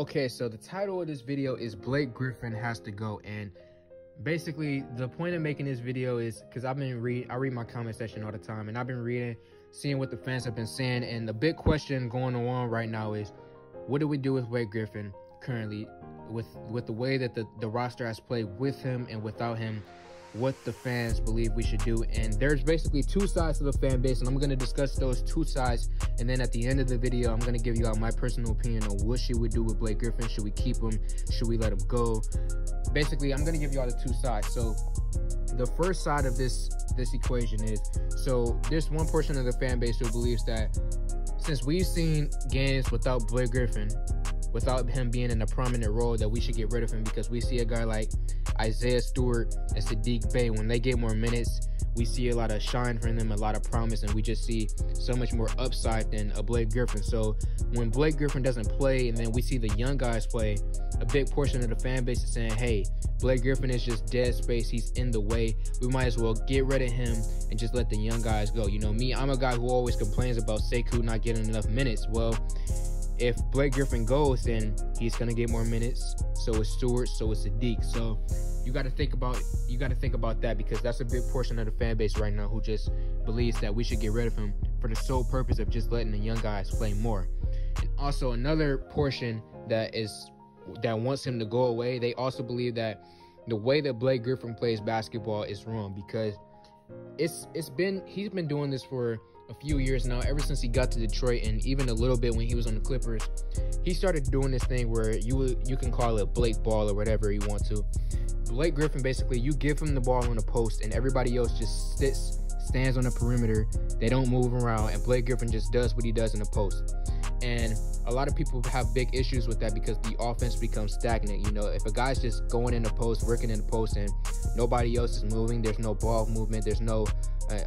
Okay, so the title of this video is Blake Griffin Has to Go, and basically the point of making this video is because I read my comment section all the time, and I've been reading, seeing what the fans have been saying, and the big question going on right now is, what do we do with Blake Griffin currently with the way that the roster has played with him and without him? What the fans believe we should do, and there's basically two sides to the fan base, and I'm going to discuss those two sides, and then at the end of the video I'm going to give you all my personal opinion on what should we do with Blake Griffin. Should we keep him? Should we let him go? Basically, I'm going to give you all the two sides. So the first side of this equation is, so there's one portion of the fan base who believes that since we've seen games without Blake Griffin, without him being in a prominent role, that we should get rid of him, because we see a guy like Isaiah Stewart and Saddiq Bey, when they get more minutes, we see a lot of shine from them, a lot of promise, and we just see so much more upside than a Blake Griffin. So when Blake Griffin doesn't play and then we see the young guys play, a big portion of the fan base is saying, hey, Blake Griffin is just dead space, he's in the way, we might as well get rid of him and just let the young guys go. You know me, I'm a guy who always complains about Sekou not getting enough minutes. Well, if Blake Griffin goes, then he's gonna get more minutes. So is Stewart, so is Saddiq. So you got to think about that, because that's a big portion of the fan base right now who just believes that we should get rid of him for the sole purpose of just letting the young guys play more. And also another portion that wants him to go away, they also believe that the way that Blake Griffin plays basketball is wrong, because he's been doing this for a few years now, ever since he got to Detroit, and even a little bit when he was on the Clippers. He started doing this thing where you can call it Blake ball or whatever you want to. Blake Griffin, basically, you give him the ball on the post and everybody else just stands on the perimeter. They don't move around, and Blake Griffin just does what he does in the post. And a lot of people have big issues with that, because the offense becomes stagnant. You know, if a guy's just going in the post, working in the post, and nobody else is moving, there's no ball movement, there's no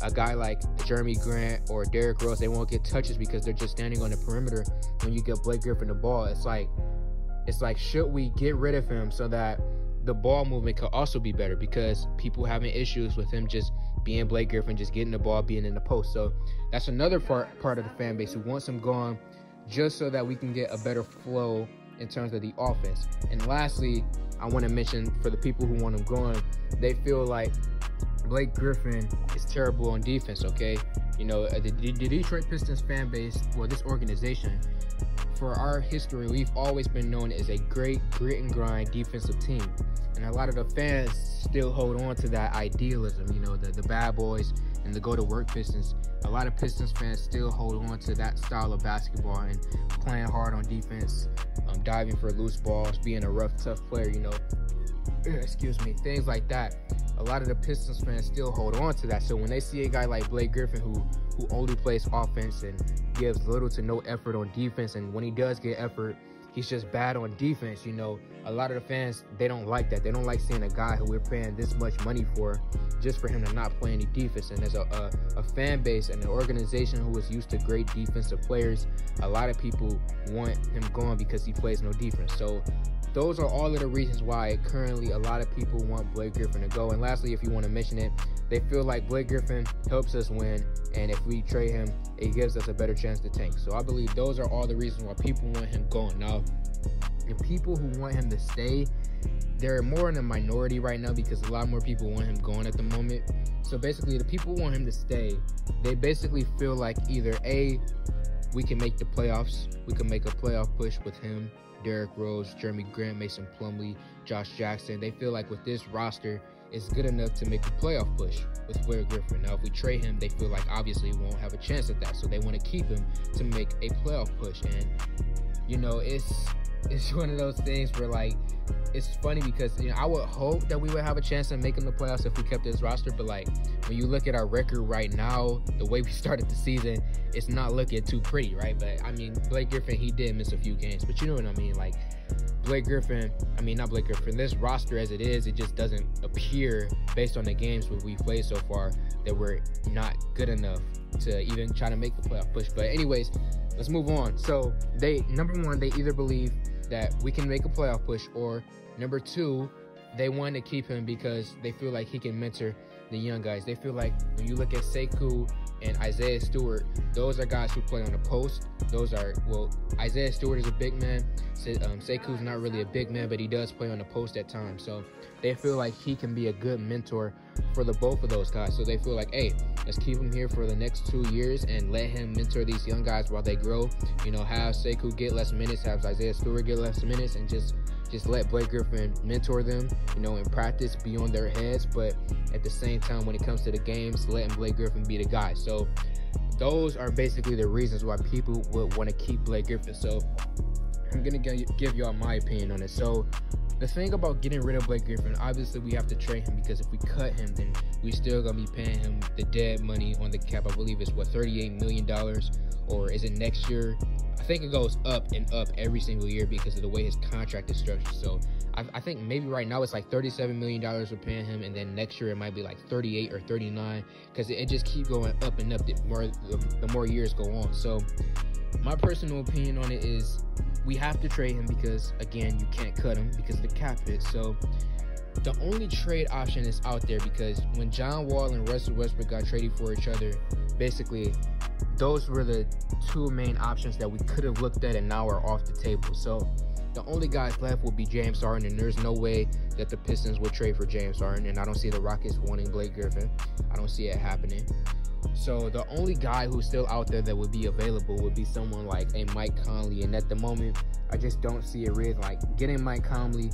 a guy like Jeremy Grant or Derrick Rose, they won't get touches because they're just standing on the perimeter. When you get Blake Griffin the ball, it's like should we get rid of him so that the ball movement could also be better, because people having issues with him just being Blake Griffin, just getting the ball, being in the post. So that's another part of the fan base who wants him gone, just so that we can get a better flow in terms of the offense. And lastly, I want to mention, for the people who want him gone, they feel like Blake Griffin is terrible on defense. Okay, you know, the Detroit Pistons fan base, well, this organization, for our history, we've always been known as a great grit and grind defensive team, and a lot of the fans still hold on to that idealism. You know, the bad boys and the go to work Pistons. A lot of Pistons fans still hold on to that style of basketball and playing hard on defense, diving for loose balls, being a rough, tough player. You know, excuse me, things like that. A lot of the Pistons fans still hold on to that. So when they see a guy like Blake Griffin who only plays offense and gives little to no effort on defense, and when he does get effort, he's just bad on defense, you know, a lot of the fans, they don't like that. They don't like seeing a guy who we're paying this much money for just for him to not play any defense. And as a fan base and an organization who is used to great defensive players, a lot of people want him gone because he plays no defense. So those are all of the reasons why currently a lot of people want Blake Griffin to go. And lastly, if you want to mention it, they feel like Blake Griffin helps us win, and if we trade him, it gives us a better chance to tank. So I believe those are all the reasons why people want him gone. Now, the people who want him to stay, they're more in a minority right now, because a lot more people want him gone at the moment. So basically, the people who want him to stay, they basically feel like either A, we can make the playoffs, we can make a playoff push with him, Derrick Rose, Jeremy Grant, Mason Plumlee, Josh Jackson. They feel like with this roster, it's good enough to make a playoff push with Blake Griffin. Now, if we trade him, they feel like obviously we won't have a chance at that. So they want to keep him to make a playoff push. And, you know, it's one of those things where, like, it's funny because, you know, I would hope that we would have a chance at making the playoffs if we kept this roster. But, like, when you look at our record right now, the way we started the season, it's not looking too pretty, right? But, I mean, Blake Griffin, he did miss a few games. But you know what I mean? Like, Blake Griffin, I mean, not Blake Griffin, this roster as it is, it just doesn't appear, based on the games where we've played so far, that we're not good enough to even try to make the playoff push. But anyways, let's move on. So number one, they either believe that we can make a playoff push, or number two, they want to keep him because they feel like he can mentor the young guys. They feel like when you look at Sekou and Isaiah Stewart, those are guys who play on the post. Those are, well, Isaiah Stewart is a big man. Sekou's not really a big man, but he does play on the post at times. So they feel like he can be a good mentor for the both of those guys. So they feel like, hey, let's keep him here for the next 2 years and let him mentor these young guys while they grow. You know, have Sekou get less minutes, have Isaiah Stewart get less minutes, and just let Blake Griffin mentor them, you know, in practice, be on their heads, but at the same time, when it comes to the games, letting Blake Griffin be the guy. So those are basically the reasons why people would want to keep Blake Griffin. So I'm going to give y'all my opinion on it. So the thing about getting rid of Blake Griffin, obviously we have to trade him, because if we cut him, then we still going to be paying him the dead money on the cap. I believe it's, what, $38 million, or is it next year? I think it goes up and up every single year because of the way his contract is structured. So I think maybe right now it's like $37 million we're paying him, and then next year it might be like 38 or 39, because it just keeps going up and up the more years go on. So my personal opinion on it is we have to trade him, because again, you can't cut him because of the cap hit. So the only trade option is out there, because when John Wall and Russell Westbrook got traded for each other, basically those were the two main options that we could have looked at, and now are off the table. So the only guys left will be James Harden, and there's no way that the Pistons would trade for James Harden, and I don't see the Rockets wanting Blake Griffin. I don't see it happening. So the only guy who's still out there that would be available would be someone like a Mike Conley, and at the moment, I just don't see it really. Like, getting Mike Conley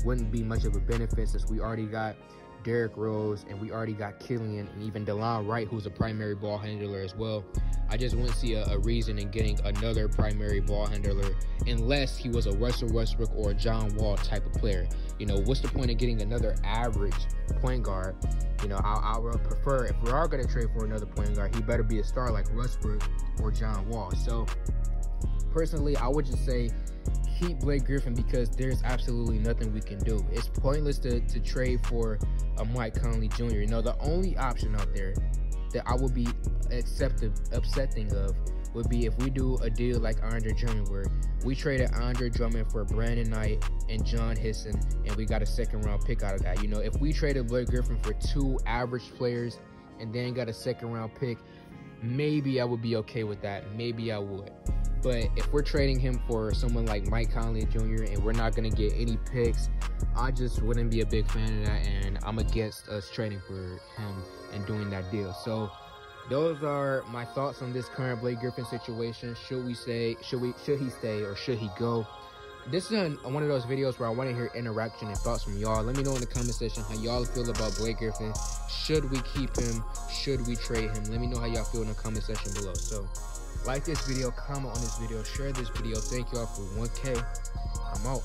wouldn't be much of a benefit, since we already got Derrick Rose, and we already got Killian, and even DeLon Wright, who's a primary ball handler as well. I just wouldn't see a reason in getting another primary ball handler unless he was a Russell Westbrook or a John Wall type of player. You know, what's the point of getting another average point guard? You know, I would prefer, if we are going to trade for another point guard, he better be a star like Westbrook or John Wall. So personally, I would just say keep Blake Griffin, because there's absolutely nothing we can do. It's pointless to trade for a Mike Conley Jr. You know, the only option out there that I would be accepting of would be if we do a deal like Andre Drummond, where we traded Andre Drummond for Brandon Knight and John Hisson, and we got a second-round pick out of that. You know, if we traded Blake Griffin for 2 average players and then got a second-round pick, maybe I would be okay with that. Maybe I would. But if we're trading him for someone like Mike Conley Jr. and we're not going to get any picks, I just wouldn't be a big fan of that, and I'm against us trading for him and doing that deal. So those are my thoughts on this current Blake Griffin situation. Should he stay or should he go? This is one of those videos where I want to hear interaction and thoughts from y'all. Let me know in the comment section how y'all feel about Blake Griffin. Should we keep him? Should we trade him? Let me know how y'all feel in the comment section below. So like this video, comment on this video, share this video. Thank y'all for 1K. I'm out.